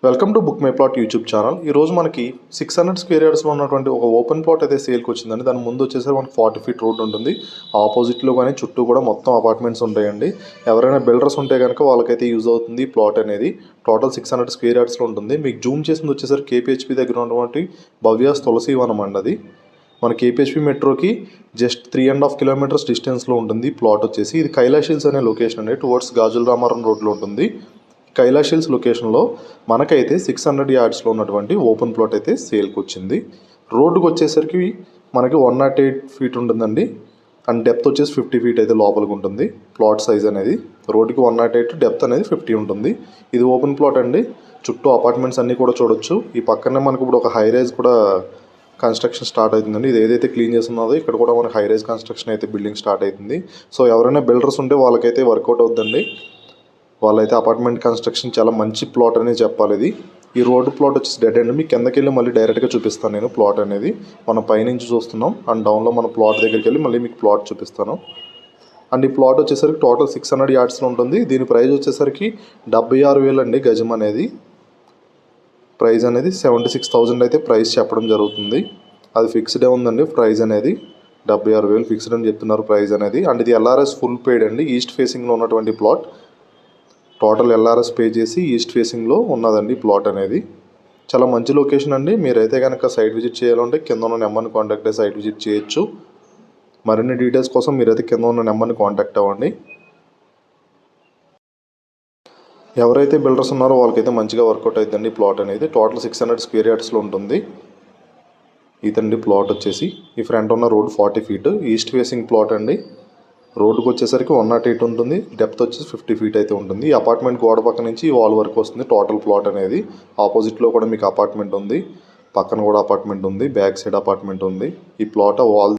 Welcome to book my plot YouTube channel. ఈరోజు మనకి 600 square యార్డ్స్లో ఉన్నటువంటి ఒక ఓపెన్ ప్లాట్ అయితే సేల్కి వచ్చిందండి. దాని ముందు వచ్చేసరికి మనకి 40 ఫీట్ రోడ్ ఉంటుంది. ఆపోజిట్లో కానీ చుట్టూ కూడా మొత్తం అపార్ట్మెంట్స్ ఉంటాయండి. ఎవరైనా బిల్డర్స్ ఉంటే కనుక వాళ్ళకైతే యూజ్ అవుతుంది ప్లాట్ అనేది. టోటల్ 600 స్క్వేర్ యార్డ్స్లో ఉంటుంది. మీకు జూమ్ చేసింది వచ్చేసరికి కేపీహెచ్పీ దగ్గర ఉన్నటువంటి భవ్యాస్ తులసీవనం అండి. అది మన కేపీహెచ్పీ మెట్రోకి జస్ట్ 3.5 కిలోమీటర్స్ డిస్టెన్స్లో ఉంటుంది ప్లాట్ వచ్చేసి. ఇది కైలాష్ హిల్స్ అనే లొకేషన్ అండి. టువర్డ్స్ గాజుల రామారం రోడ్లో ఉంటుంది. కైలాష్ హిల్స్ లొకేషన్లో మనకైతే 600 యార్డ్స్లో ఉన్నటువంటి ఓపెన్ ప్లాట్ అయితే సేల్కి వచ్చింది. రోడ్డుకు వచ్చేసరికి మనకి 108 ఫీట్ ఉంటుందండి. అండ్ డెప్త్ వచ్చేసి 50 ఫీట్ అయితే లోపలికి ఉంటుంది. ప్లాట్ సైజ్ అనేది రోడ్డుకి 108, డెప్త్ అనేది 50 ఉంటుంది. ఇది ఓపెన్ ప్లాట్ అండి. చుట్టూ అపార్ట్మెంట్స్ అన్నీ కూడా చూడొచ్చు. ఈ పక్కనే మనకు ఇప్పుడు ఒక హై రైజ్ కూడా కన్స్ట్రక్షన్ స్టార్ట్ అవుతుందండి. ఇది ఏదైతే క్లీన్ చేస్తున్నదో ఇక్కడ కూడా మనకి హై రైజ్ కన్స్ట్రక్షన్ అయితే బిల్డింగ్ స్టార్ట్ అవుతుంది. సో ఎవరైనా బిల్డర్స్ ఉంటే వాళ్ళకైతే వర్కౌట్ అవుతుందండి. వాళ్ళైతే అపార్ట్మెంట్ కన్స్ట్రక్షన్ చాలా మంచి ప్లాట్ అనేది చెప్పాలి. ఇది ఈ రోడ్డు ప్లాట్ వచ్చేసి డెడ్ అండ్ మీకు కిందకి వెళ్ళి మళ్ళీ డైరెక్ట్గా చూపిస్తాను నేను ప్లాట్ అనేది. మనం పైనుంచి చూస్తున్నాం అండ్ డౌన్లో మన ప్లాట్ దగ్గరికి వెళ్ళి మళ్ళీ మీకు ప్లాట్ చూపిస్తాను. అండ్ ఈ ప్లాట్ వచ్చేసరికి టోటల్ 600 యార్డ్స్లో ఉంటుంది. దీని ప్రైస్ వచ్చేసరికి 76,000 అండి గజం అనేది. ప్రైస్ అనేది 76,000 అయితే ప్రైస్ చెప్పడం జరుగుతుంది. అది ఫిక్స్డే ఉందండి ప్రైస్ అనేది. 76,000 ఫిక్స్డ్ అని చెప్తున్నారు ప్రైస్ అనేది. అండ్ ఇది ఎల్ఆర్ఎస్ ఫుల్ పేడ్ అండి. ఈస్ట్ ఫేసింగ్లో ఉన్నటువంటి ప్లాట్. టోటల్ ఎల్ఆర్ఎస్ పే చేసి ఈస్ట్ ఫేసింగ్లో ఉన్నదండి ప్లాట్ అనేది. చాలా మంచి లొకేషన్ అండి. మీరైతే కనుక సైట్ విజిట్ చేయాలంటే కింద ఉన్న నెంబర్ని కాంటాక్ట్ అయ్యి సైట్ విజిట్ చేయొచ్చు. మరిన్ని డీటెయిల్స్ కోసం మీరైతే కింద ఉన్న నెంబర్ని కాంటాక్ట్ అవ్వండి. ఎవరైతే బిల్డర్స్ ఉన్నారో వాళ్ళకైతే మంచిగా వర్కౌట్ అవుతుందండి ప్లాట్ అనేది. టోటల్ 600 స్క్వేర్ యార్డ్స్లో ఉంటుంది. ఇదండి ప్లాట్ వచ్చేసి. ఈ ఫ్రంట్ ఉన్న road 40 feet east facing plot అండి. రోడ్డుకు వచ్చేసరికి 108 ఉంటుంది. డెప్త్ వచ్చేసి 50 ఫీట్ అయితే ఉంటుంది. ఈ అపార్ట్మెంట్ గోడ పక్క నుంచి ఈ వాల్ వరకు వస్తుంది టోటల్ ప్లాట్ అనేది. ఆపోజిట్లో కూడా మీకు అపార్ట్మెంట్ ఉంది. పక్కన కూడా అపార్ట్మెంట్ ఉంది. బ్యాక్ సైడ్ అపార్ట్మెంట్ ఉంది. ఈ ప్లాట్ వాల్